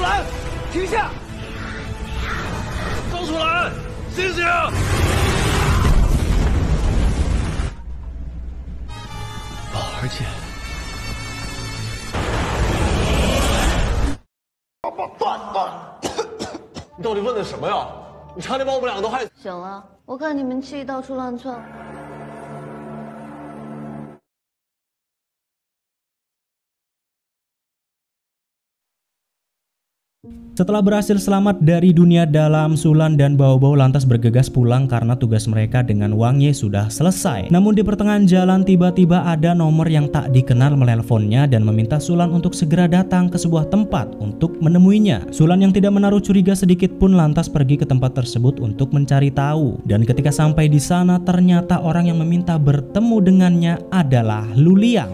兰，停下！高楚兰，醒醒！宝儿姐，你到底问的什么呀？你差点把我们两个都害死。行了，我看你们气到处乱窜。 Setelah berhasil selamat dari dunia dalam, Sulan dan Bao-Bao lantas bergegas pulang karena tugas mereka dengan Wang Ye sudah selesai. Namun di pertengahan jalan tiba-tiba ada nomor yang tak dikenal menelponnya dan meminta Sulan untuk segera datang ke sebuah tempat untuk menemuinya. Sulan yang tidak menaruh curiga sedikit pun lantas pergi ke tempat tersebut untuk mencari tahu. Dan ketika sampai di sana ternyata orang yang meminta bertemu dengannya adalah Lu Liang.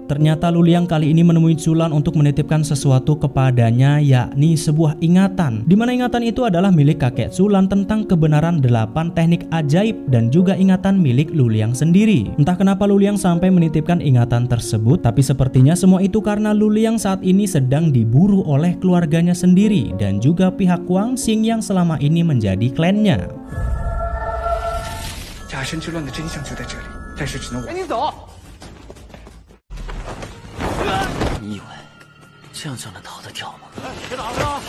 Ternyata Lu Liang kali ini menemui Sulan untuk menitipkan sesuatu kepadanya, yakni sebuah ingatan. Di mana ingatan itu adalah milik kakek Sulan tentang kebenaran 8 teknik ajaib dan juga ingatan milik Lu Liang sendiri. Entah kenapa Lu Liang sampai menitipkan ingatan tersebut, tapi sepertinya semua itu karena Lu Liang saat ini sedang diburu oleh keluarganya sendiri dan juga pihak Wang Xing yang selama ini menjadi klannya. 你以为这样就能逃得掉吗？别打了！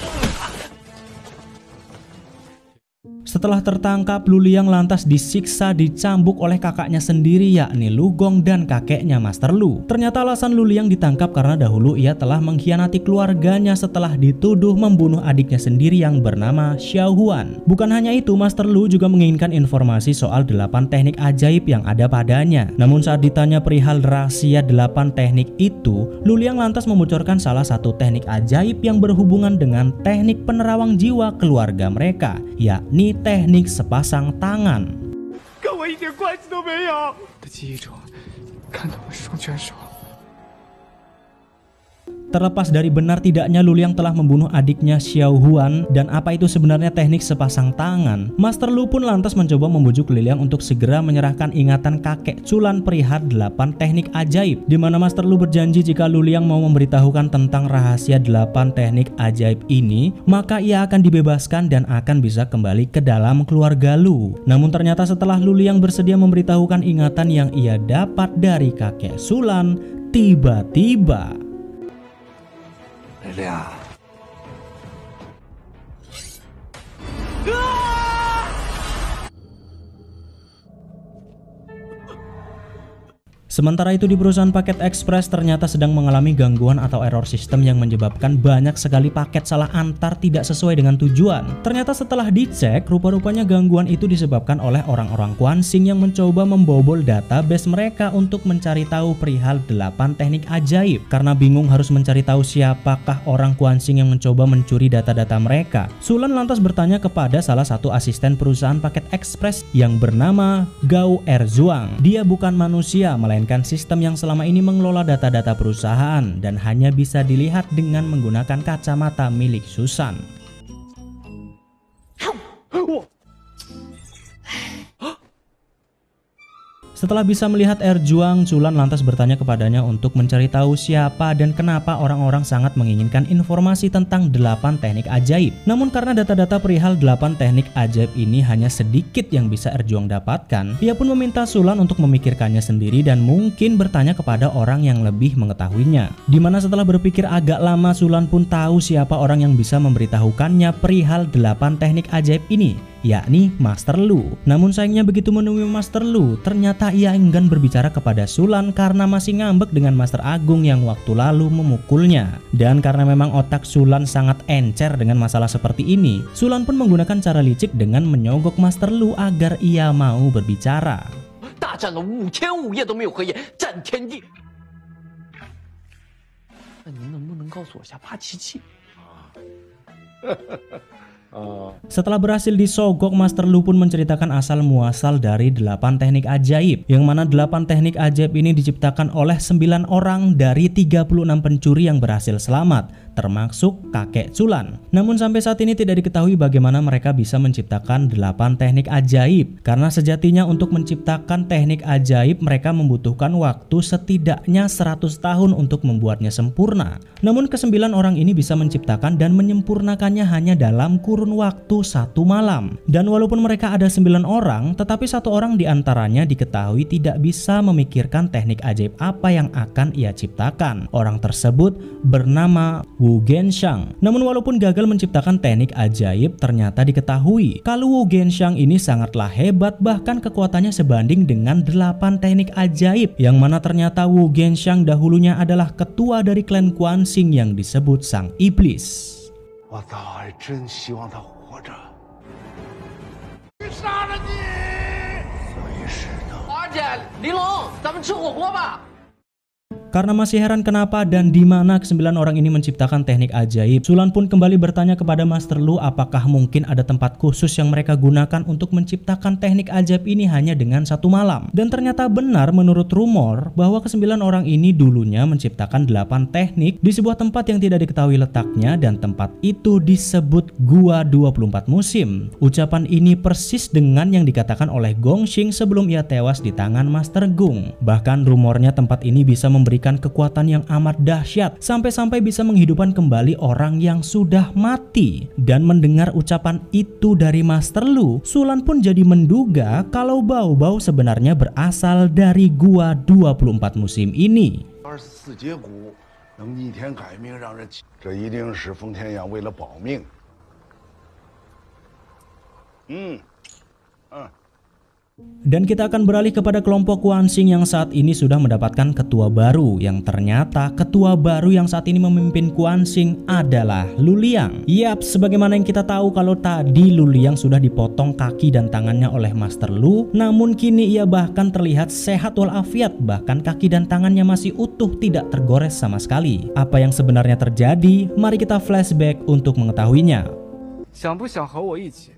Setelah tertangkap, Lu Liang lantas disiksa dicambuk oleh kakaknya sendiri, yakni Lu Gong dan kakeknya Master Lu. Ternyata alasan Lu Liang ditangkap karena dahulu ia telah mengkhianati keluarganya setelah dituduh membunuh adiknya sendiri yang bernama Xiao Huan. Bukan hanya itu, Master Lu juga menginginkan informasi soal 8 teknik ajaib yang ada padanya. Namun saat ditanya perihal rahasia 8 teknik itu, Lu Liang lantas membocorkan salah satu teknik ajaib yang berhubungan dengan teknik penerawang jiwa keluarga mereka, yakni teknik sepasang tangan. Terlepas dari benar tidaknya Lu Liang telah membunuh adiknya Xiao Huan dan apa itu sebenarnya teknik sepasang tangan, Master Lu pun lantas mencoba membujuk Lu Liang untuk segera menyerahkan ingatan kakek Sulan perihal 8 teknik ajaib, di mana Master Lu berjanji jika Lu Liang mau memberitahukan tentang rahasia 8 teknik ajaib ini, maka ia akan dibebaskan dan akan bisa kembali ke dalam keluarga Lu. Namun ternyata setelah Lu Liang bersedia memberitahukan ingatan yang ia dapat dari kakek Sulan, tiba-tiba 雷亮， Sementara itu di perusahaan paket ekspres ternyata sedang mengalami gangguan atau error sistem yang menyebabkan banyak sekali paket salah antar tidak sesuai dengan tujuan. Ternyata setelah dicek, rupa-rupanya gangguan itu disebabkan oleh orang-orang Quan Xing yang mencoba membobol database mereka untuk mencari tahu perihal 8 teknik ajaib. Karena bingung harus mencari tahu siapakah orang Quan Xing yang mencoba mencuri data-data mereka, Sulan lantas bertanya kepada salah satu asisten perusahaan paket ekspres yang bernama Gao Erzuang. Dia bukan manusia, melainkan sistem yang selama ini mengelola data-data perusahaan dan hanya bisa dilihat dengan menggunakan kacamata milik Susan. Setelah bisa melihat Erzuang, Sulan lantas bertanya kepadanya untuk mencari tahu siapa dan kenapa orang-orang sangat menginginkan informasi tentang 8 teknik ajaib. Namun karena data-data perihal 8 teknik ajaib ini hanya sedikit yang bisa Erzuang dapatkan, ia pun meminta Sulan untuk memikirkannya sendiri dan mungkin bertanya kepada orang yang lebih mengetahuinya. Dimana setelah berpikir agak lama, Sulan pun tahu siapa orang yang bisa memberitahukannya perihal 8 teknik ajaib ini, yakni Master Lu. Namun sayangnya begitu menemui Master Lu, ternyata ia enggan berbicara kepada Sulan karena masih ngambek dengan Master Agung yang waktu lalu memukulnya. Dan karena memang otak Sulan sangat encer dengan masalah seperti ini, Sulan pun menggunakan cara licik dengan menyogok Master Lu agar ia mau berbicara. 大战了5天5夜都没有合眼，战天地。那您能不能告诉我下877？ Setelah berhasil disogok, Master Lu pun menceritakan asal muasal dari 8 teknik ajaib, yang mana 8 teknik ajaib ini diciptakan oleh 9 orang dari 36 pencuri yang berhasil selamat. termasuk kakek Culan. Namun sampai saat ini tidak diketahui bagaimana mereka bisa menciptakan 8 teknik ajaib, karena sejatinya untuk menciptakan teknik ajaib mereka membutuhkan waktu setidaknya 100 tahun untuk membuatnya sempurna. Namun ke-9 orang ini bisa menciptakan dan menyempurnakannya hanya dalam kurun waktu 1 malam. Dan walaupun mereka ada 9 orang, tetapi 1 orang di antaranya diketahui tidak bisa memikirkan teknik ajaib apa yang akan ia ciptakan. Orang tersebut bernama Wu Genshang. Namun walaupun gagal menciptakan teknik ajaib, ternyata diketahui kalau Wu Genshang ini sangatlah hebat, bahkan kekuatannya sebanding dengan 8 teknik ajaib, yang mana ternyata Wu Genshang dahulunya adalah ketua dari klan Guanxing yang disebut Sang Iblis. 我早还真希望他活着。杀了你！所以是的。二姐，玲珑，咱们吃火锅吧。 Karena masih heran kenapa dan di mana ke-9 orang ini menciptakan teknik ajaib, Sulan pun kembali bertanya kepada Master Lu apakah mungkin ada tempat khusus yang mereka gunakan untuk menciptakan teknik ajaib ini hanya dengan 1 malam. Dan ternyata benar menurut rumor bahwa ke-9 orang ini dulunya menciptakan 8 teknik di sebuah tempat yang tidak diketahui letaknya, dan tempat itu disebut Gua 24 Musim. Ucapan ini persis dengan yang dikatakan oleh Gongxing sebelum ia tewas di tangan Master Gung. Bahkan rumornya tempat ini bisa memberikan kekuatan yang amat dahsyat, sampai-sampai bisa menghidupkan kembali orang yang sudah mati. Dan mendengar ucapan itu dari Master Lu, Sulan pun jadi menduga kalau bau-bau sebenarnya berasal dari Gua 24 Musim ini. 24节骨能逆天改命，让人这一定是封天阳为了保命。Dan kita akan beralih kepada kelompok Guanxing yang saat ini sudah mendapatkan ketua baru, yang ternyata ketua baru yang saat ini memimpin Guanxing adalah Lu Liang. Yap, sebagaimana yang kita tahu kalau tadi Lu Liang sudah dipotong kaki dan tangannya oleh Master Lu, namun kini ia bahkan terlihat sehat walafiat, bahkan kaki dan tangannya masih utuh, tidak tergores sama sekali. Apa yang sebenarnya terjadi? Mari kita flashback untuk mengetahuinya. 想不想和我一起？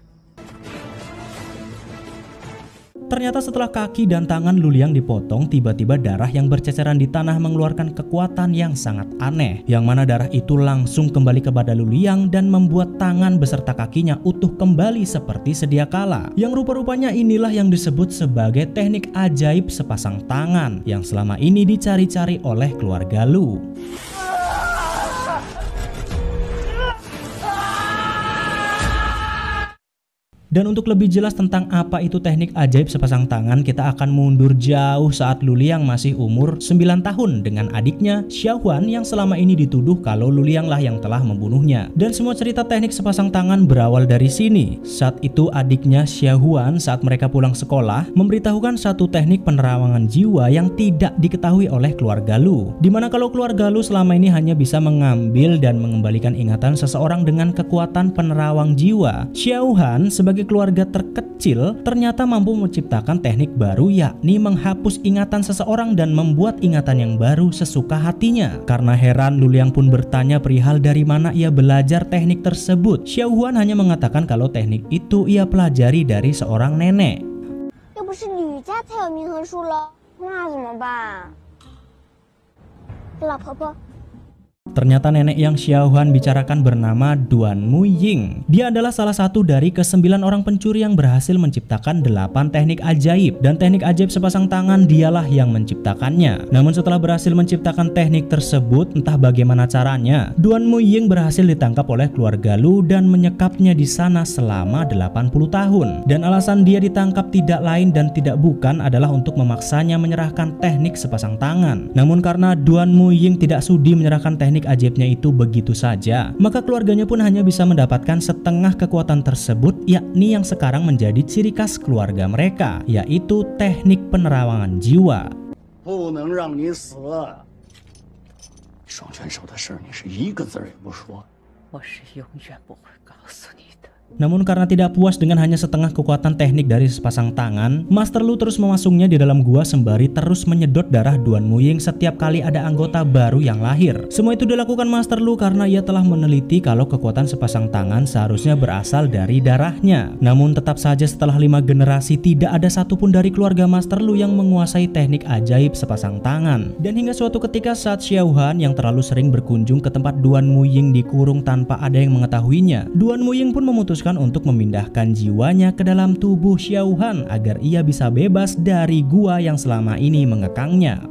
Ternyata setelah kaki dan tangan Lu Liang dipotong, tiba-tiba darah yang berceceran di tanah mengeluarkan kekuatan yang sangat aneh, yang mana darah itu langsung kembali kepada Lu Liang dan membuat tangan beserta kakinya utuh kembali seperti sedia kala. Yang rupa-rupanya inilah yang disebut sebagai teknik ajaib sepasang tangan yang selama ini dicari-cari oleh keluarga Lu. Dan untuk lebih jelas tentang apa itu teknik ajaib sepasang tangan, kita akan mundur jauh saat Lu Liang masih umur 9 tahun dengan adiknya Xiaohuan yang selama ini dituduh kalau Lu Liang lah yang telah membunuhnya. Dan semua cerita teknik sepasang tangan berawal dari sini. Saat itu adiknya Xiaohuan saat mereka pulang sekolah memberitahukan satu teknik penerawangan jiwa yang tidak diketahui oleh keluarga Lu. Dimana kalau keluarga Lu selama ini hanya bisa mengambil dan mengembalikan ingatan seseorang dengan kekuatan penerawang jiwa, Xiaohuan sebagai keluarga terkecil ternyata mampu menciptakan teknik baru, yakni menghapus ingatan seseorang dan membuat ingatan yang baru sesuka hatinya. Karena heran, Lu Liang pun bertanya perihal dari mana ia belajar teknik tersebut. Xiaohuan hanya mengatakan kalau teknik itu ia pelajari dari seorang nenek. 又不是吕家才有冥河术了，那怎么办？老婆婆。 Ternyata nenek yang Xiaohuan bicarakan bernama Duan Muying. Dia adalah salah satu dari ke-9 orang pencuri yang berhasil menciptakan 8 teknik ajaib. Dan teknik ajaib sepasang tangan dialah yang menciptakannya. Namun setelah berhasil menciptakan teknik tersebut, entah bagaimana caranya, Duan Muying berhasil ditangkap oleh keluarga Lu dan menyekapnya di sana selama 80 tahun. Dan alasan dia ditangkap tidak lain dan tidak bukan adalah untuk memaksanya menyerahkan teknik sepasang tangan. Namun karena Duan Muying tidak sudi menyerahkan teknik ajaibnya itu begitu saja, maka keluarganya pun hanya bisa mendapatkan setengah kekuatan tersebut, yakni yang sekarang menjadi ciri khas keluarga mereka, yaitu teknik penerawangan jiwa. 不能让你死。双拳手的事，你是一个字也不说。我是永远不会告诉你的。Namun karena tidak puas dengan hanya setengah kekuatan teknik dari sepasang tangan, Master Lu terus memasungnya di dalam gua sembari terus menyedot darah Duan Muying setiap kali ada anggota baru yang lahir. Semua itu dilakukan Master Lu karena ia telah meneliti kalau kekuatan sepasang tangan seharusnya berasal dari darahnya. Namun tetap saja setelah 5 generasi tidak ada satupun dari keluarga Master Lu yang menguasai teknik ajaib sepasang tangan. Dan hingga suatu ketika saat Xiao Han yang terlalu sering berkunjung ke tempat Duan Muying dikurung tanpa ada yang mengetahuinya, Duan Muying pun memutuskan untuk memindahkan jiwanya ke dalam tubuh Xiao Han agar ia bisa bebas dari gua yang selama ini mengekangnya.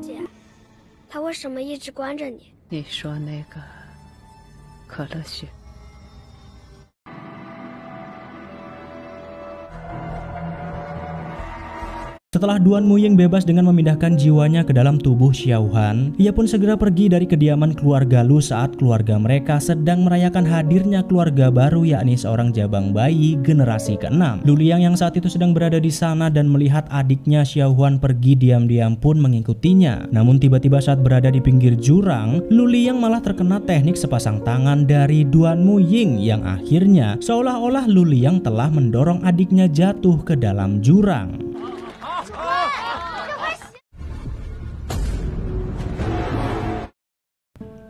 Setelah Duan Muying bebas dengan memindahkan jiwanya ke dalam tubuh Xiao Han, ia pun segera pergi dari kediaman keluarga Lu saat keluarga mereka sedang merayakan hadirnya keluarga baru, yakni seorang jabang bayi generasi ke-6. Lu Liang yang saat itu sedang berada di sana dan melihat adiknya Xiao Han pergi diam-diam pun mengikutinya. Namun tiba-tiba saat berada di pinggir jurang, Lu Liang malah terkena teknik sepasang tangan dari Duan Muying yang akhirnya seolah-olah Lu Liang telah mendorong adiknya jatuh ke dalam jurang.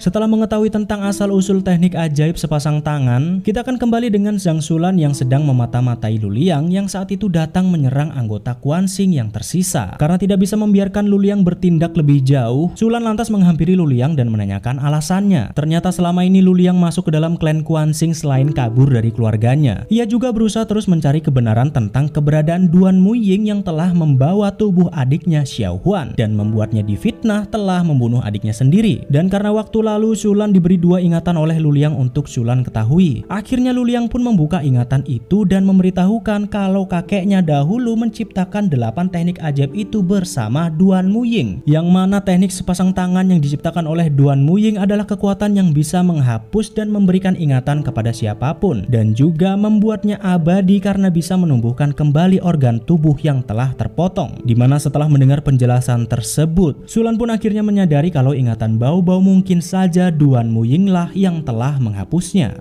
Setelah mengetahui tentang asal-usul teknik ajaib sepasang tangan, kita akan kembali dengan Zhang Xulan yang sedang memata-matai Lu Liang yang saat itu datang menyerang anggota Quan Xing yang tersisa. Karena tidak bisa membiarkan Lu Liang bertindak lebih jauh, Xulan lantas menghampiri Lu Liang dan menanyakan alasannya. Ternyata selama ini Lu Liang masuk ke dalam klan Quan Xing selain kabur dari keluarganya. Ia juga berusaha terus mencari kebenaran tentang keberadaan Duan Muying yang telah membawa tubuh adiknya Xiao Huan dan membuatnya difitnah telah membunuh adiknya sendiri. Dan karena waktu lalu Xulan diberi 2 ingatan oleh Lu Liang untuk Xulan ketahui. Akhirnya Lu Liang pun membuka ingatan itu dan memberitahukan kalau kakeknya dahulu menciptakan 8 teknik ajaib itu bersama Duan Muying. Yang mana teknik sepasang tangan yang diciptakan oleh Duan Muying adalah kekuatan yang bisa menghapus dan memberikan ingatan kepada siapapun dan juga membuatnya abadi karena bisa menumbuhkan kembali organ tubuh yang telah terpotong. Dimana setelah mendengar penjelasan tersebut, Xulan pun akhirnya menyadari kalau ingatan Bao-Bao mungkin saja Duan Muying lah yang telah menghapusnya.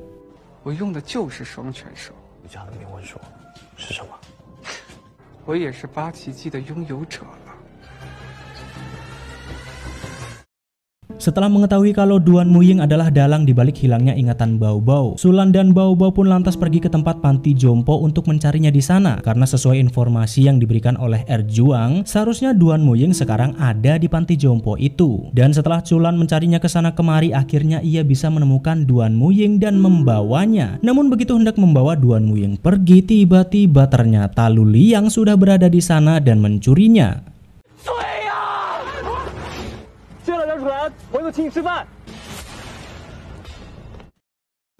Setelah mengetahui kalau Duan Muying adalah dalang dibalik hilangnya ingatan Bao-Bao, Xulan dan Bao-Bao pun lantas pergi ke tempat panti jompo untuk mencarinya di sana. Karena sesuai informasi yang diberikan oleh Erjuang, seharusnya Duan Muying sekarang ada di panti jompo itu. Dan setelah Xulan mencarinya ke sana kemari, akhirnya ia bisa menemukan Duan Muying dan membawanya. Namun begitu hendak membawa Duan Muying pergi, tiba-tiba ternyata Lu Liang sudah berada di sana dan mencurinya.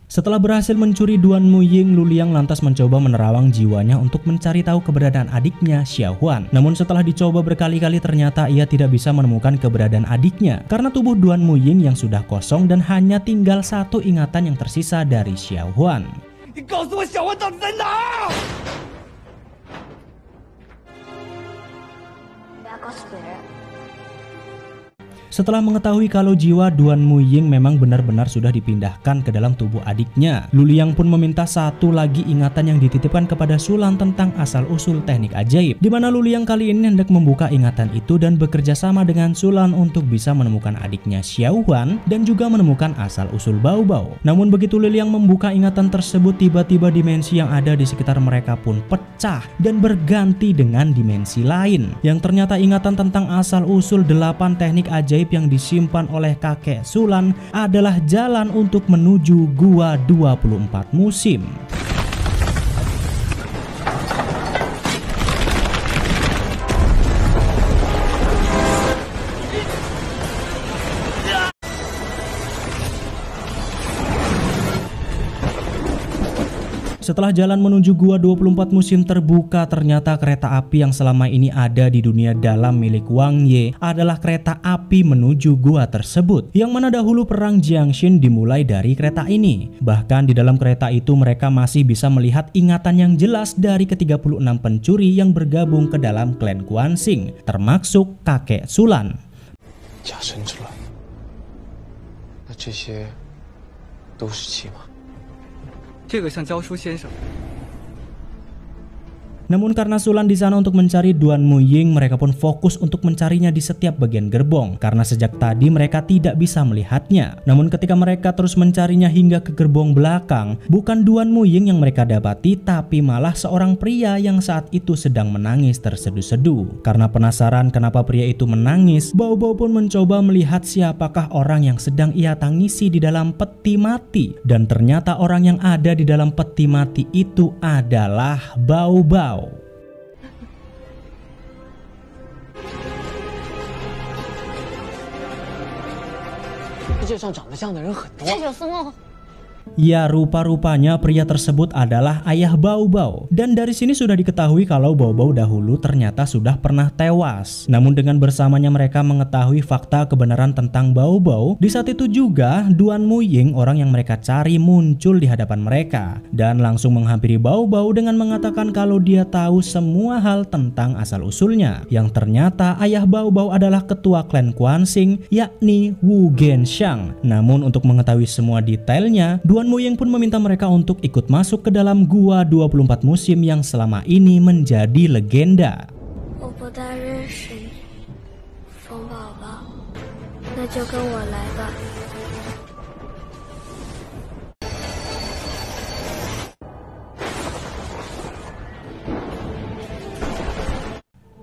Setelah berhasil mencuri Duan Muying, Lu Liang lantas mencoba menerawang jiwanya untuk mencari tahu keberadaan adiknya Xiao Huan. Namun setelah dicoba berkali-kali ternyata ia tidak bisa menemukan keberadaan adiknya karena tubuh Duan Muying yang sudah kosong dan hanya tinggal 1 ingatan yang tersisa dari Xiao Huan. Setelah mengetahui kalau jiwa Duan Muying memang benar-benar sudah dipindahkan ke dalam tubuh adiknya, Lu Liang pun meminta 1 lagi ingatan yang dititipkan kepada Xulan tentang asal-usul teknik ajaib, di mana Lu Liang kali ini hendak membuka ingatan itu dan bekerja sama dengan Xulan untuk bisa menemukan adiknya Xiao Huan dan juga menemukan asal-usul Bao-Bao. Namun begitu Lu Liang membuka ingatan tersebut, tiba-tiba dimensi yang ada di sekitar mereka pun pecah dan berganti dengan dimensi lain, yang ternyata ingatan tentang asal-usul 8 teknik ajaib yang disimpan oleh kakek Xulan adalah jalan untuk menuju Gua 24 Musim. Setelah jalan menuju Gua 24 Musim terbuka, ternyata kereta api yang selama ini ada di dunia dalam milik Wang Ye adalah kereta api menuju gua tersebut, yang mana dahulu perang Jiangxin dimulai dari kereta ini. Bahkan di dalam kereta itu mereka masih bisa melihat ingatan yang jelas dari ke-36 pencuri yang bergabung ke dalam klan Quan Xing, termasuk kakek Xulan. Namun karena Sulan di sana untuk mencari Duan Muying, mereka pun fokus untuk mencarinya di setiap bagian gerbong karena sejak tadi mereka tidak bisa melihatnya. Namun ketika mereka terus mencarinya hingga ke gerbong belakang, bukan Duan Muying yang mereka dapati, tapi malah seorang pria yang saat itu sedang menangis terseduh-seduh. Karena penasaran kenapa pria itu menangis, Bao Bao pun mencoba melihat siapakah orang yang sedang ia tangisi di dalam peti mati. Dan ternyata orang yang ada di dalam peti mati itu adalah Bao Bao. 世界上长得像的人很多。蔡九松哦。 Ya, rupa-rupanya pria tersebut adalah ayah Bao Bao. Dan dari sini sudah diketahui kalau Bao Bao dahulu ternyata sudah pernah tewas. Namun dengan bersamanya mereka mengetahui fakta kebenaran tentang Bao Bao, di saat itu juga Duan Muying, orang yang mereka cari, muncul di hadapan mereka dan langsung menghampiri Bao Bao dengan mengatakan kalau dia tahu semua hal tentang asal-usulnya. Yang ternyata ayah Bao Bao adalah ketua klan Quanxing, yakni Wu Genshang. Namun untuk mengetahui semua detailnya, Duan Muying pun meminta mereka untuk ikut masuk ke dalam gua 24 musim yang selama ini menjadi legenda.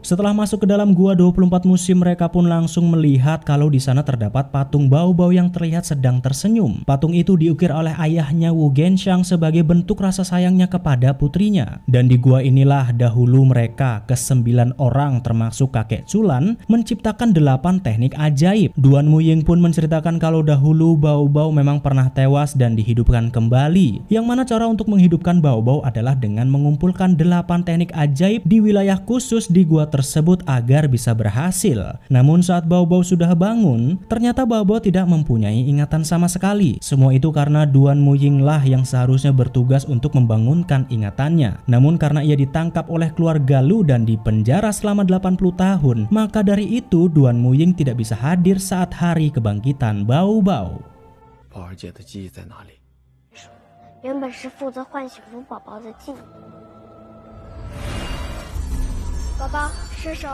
Setelah masuk ke dalam gua 24 musim, mereka pun langsung melihat kalau di sana terdapat patung Bao Bao yang terlihat sedang tersenyum. Patung itu diukir oleh ayahnya Wu Genshang sebagai bentuk rasa sayangnya kepada putrinya. Dan di gua inilah dahulu mereka ke-9 orang termasuk kakek Sulan menciptakan 8 teknik ajaib. Duan Muying pun menceritakan kalau dahulu Bao Bao memang pernah tewas dan dihidupkan kembali. Yang mana cara untuk menghidupkan Bao Bao adalah dengan mengumpulkan 8 teknik ajaib di wilayah khusus di gua tersebut agar bisa berhasil. Namun saat Bao Bao sudah bangun, ternyata Bao Bao tidak mempunyai ingatan sama sekali. Semua itu karena Duan Muying lah yang seharusnya bertugas untuk membangunkan ingatannya. Namun karena ia ditangkap oleh keluarga Lu dan dipenjara selama 80 tahun, maka dari itu Duan Muying tidak bisa hadir saat hari kebangkitan Bao Bao. 宝儿姐的记忆在哪里？ 原本是负责唤醒如宝宝的记忆。宝宝，伸手。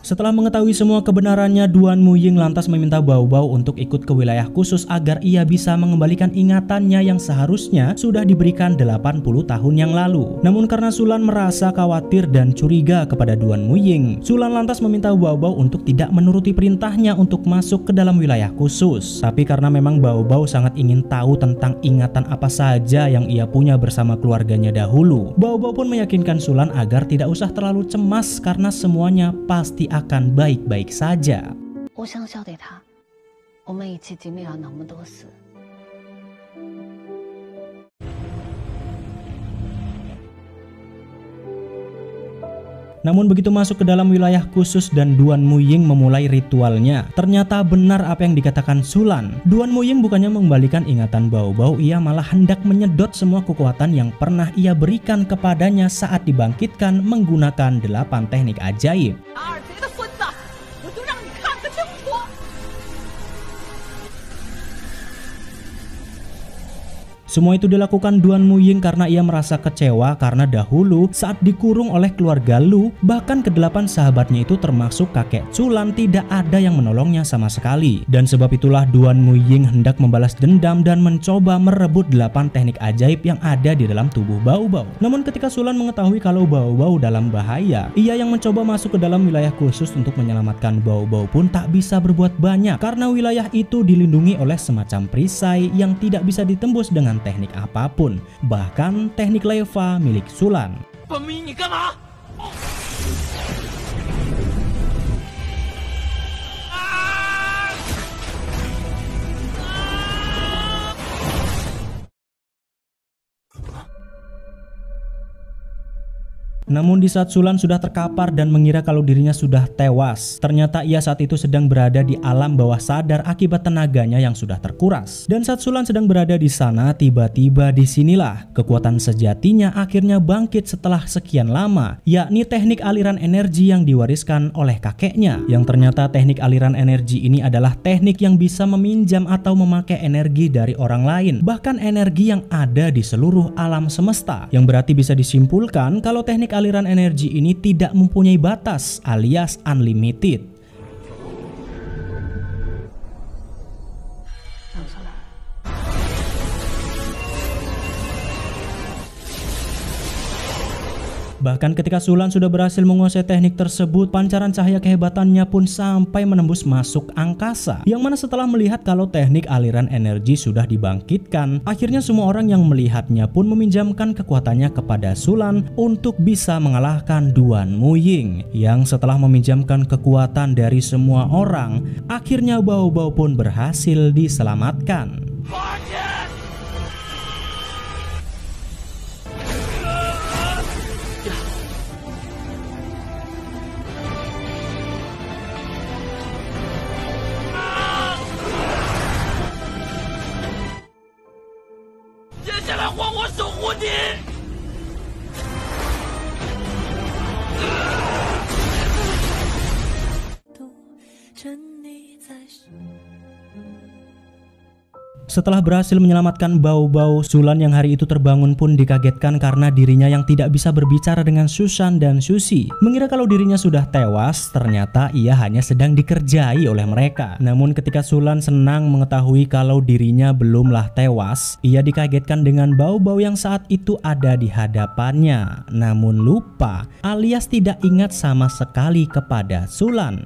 Setelah mengetahui semua kebenarannya, Duan Muying lantas meminta Bao Bao untuk ikut ke wilayah khusus agar ia bisa mengembalikan ingatannya yang seharusnya sudah diberikan 80 tahun yang lalu. Namun karena Sulan merasa khawatir dan curiga kepada Duan Muying, Sulan lantas meminta Bao Bao untuk tidak menuruti perintahnya untuk masuk ke dalam wilayah khusus. Tapi karena memang Bao Bao sangat ingin tahu tentang ingatan apa saja yang ia punya bersama keluarganya dahulu, Bao Bao pun meyakinkan Sulan agar tidak usah terlalu cemas karena semuanya pasti akan baik-baik saja. 我想交给他，我们一起经历了那么多事。 Namun begitu masuk ke dalam wilayah khusus dan Duan Muying memulai ritualnya, ternyata benar apa yang dikatakan Sulan. Duan Muying bukannya mengembalikan ingatan Bao Bao, ia malah hendak menyedot semua kekuatan yang pernah ia berikan kepadanya saat dibangkitkan menggunakan 8 teknik ajaib. Semua itu dilakukan Duan Muying karena ia merasa kecewa karena dahulu saat dikurung oleh keluarga Lu, bahkan ke-8 sahabatnya itu termasuk kakek Sulan tidak ada yang menolongnya sama sekali. Dan sebab itulah Duan Muying hendak membalas dendam dan mencoba merebut 8 teknik ajaib yang ada di dalam tubuh Bao Bao. Namun ketika Sulan mengetahui kalau Bao Bao dalam bahaya, ia yang mencoba masuk ke dalam wilayah khusus untuk menyelamatkan Bao Bao pun tak bisa berbuat banyak karena wilayah itu dilindungi oleh semacam perisai yang tidak bisa ditembus dengan teknik apapun, bahkan teknik leva milik Sulan. 本迷，你干嘛？ Namun di saat Sulan sudah terkapar dan mengira kalau dirinya sudah tewas, ternyata ia saat itu sedang berada di alam bawah sadar akibat tenaganya yang sudah terkuras. Dan saat Sulan sedang berada di sana, tiba-tiba disinilah kekuatan sejatinya akhirnya bangkit setelah sekian lama, yakni teknik aliran energi yang diwariskan oleh kakeknya. Yang ternyata teknik aliran energi ini adalah teknik yang bisa meminjam atau memakai energi dari orang lain, bahkan energi yang ada di seluruh alam semesta. Yang berarti bisa disimpulkan kalau teknik aliran energi ini tidak mempunyai batas alias unlimited. Bahkan ketika Sulan sudah berhasil menguasai teknik tersebut, pancaran cahaya kehebatannya pun sampai menembus masuk angkasa. Yang mana setelah melihat kalau teknik aliran energi sudah dibangkitkan, akhirnya semua orang yang melihatnya pun meminjamkan kekuatannya kepada Sulan untuk bisa mengalahkan Duan Muying. Yang setelah meminjamkan kekuatan dari semua orang, akhirnya Bao Bao pun berhasil diselamatkan. Setelah berhasil menyelamatkan Bao Bao, Sulan yang hari itu terbangun pun dikagetkan karena dirinya yang tidak bisa berbicara dengan Susan dan Susi. Mengira kalau dirinya sudah tewas, ternyata ia hanya sedang dikerjai oleh mereka. Namun ketika Sulan senang mengetahui kalau dirinya belumlah tewas, ia dikagetkan dengan Bao Bao yang saat itu ada di hadapannya. Namun lupa alias tidak ingat sama sekali kepada Sulan.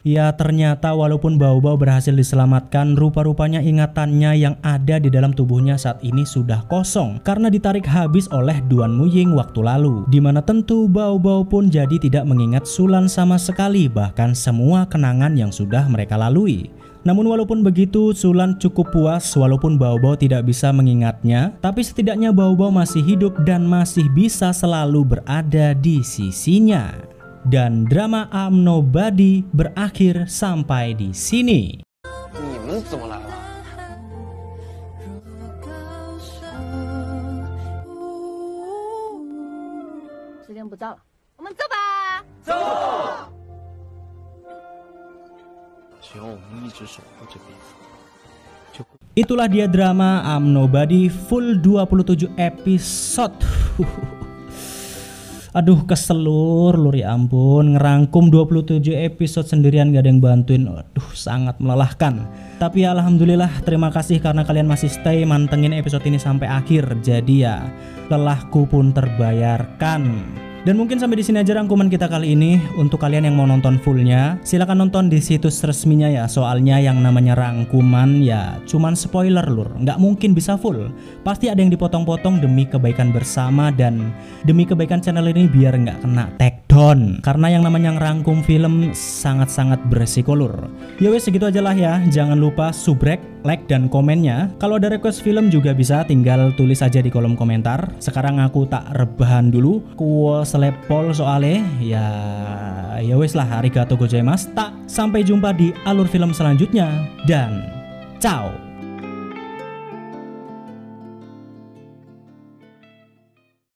Ya, ternyata walaupun Bao Bao berhasil diselamatkan, rupa-rupanya ingatannya yang ada di dalam tubuhnya saat ini sudah kosong karena ditarik habis oleh Duan Muying waktu lalu. Dimana tentu Bao Bao pun jadi tidak mengingat Sulan sama sekali, bahkan semua kenangan yang sudah mereka lalui. Namun walaupun begitu, Sulan cukup puas walaupun Bao Bao tidak bisa mengingatnya, tapi setidaknya Bao Bao masih hidup dan masih bisa selalu berada di sisinya. Dan drama I'm Nobody berakhir sampai di sini. Itulah dia drama I'm Nobody full 27 episode. Aduh, keselur lur, ya ampun, ngerangkum 27 episode sendirian gak ada yang bantuin. Aduh, sangat melelahkan. Tapi ya alhamdulillah, terima kasih karena kalian masih stay mantengin episode ini sampai akhir. Jadi ya lelahku pun terbayarkan. Dan mungkin sampai di sini aja rangkuman kita kali ini. Untuk kalian yang mau nonton fullnya, silahkan nonton di situs resminya ya. Soalnya yang namanya rangkuman ya cuman spoiler lur, nggak mungkin bisa full. Pasti ada yang dipotong-potong demi kebaikan bersama dan demi kebaikan channel ini biar nggak kena takedown. Karena yang namanya ngerangkum film sangat-sangat beresiko lur. Ya wes, segitu aja lah ya. Jangan lupa subrek, like dan komennya. Kalau ada request film juga bisa tinggal tulis aja di kolom komentar. Sekarang aku tak rebahan dulu, ku selepol soalnya ya wes lah, arigatou gozaimasu. Tak, sampai jumpa di alur film selanjutnya dan ciao.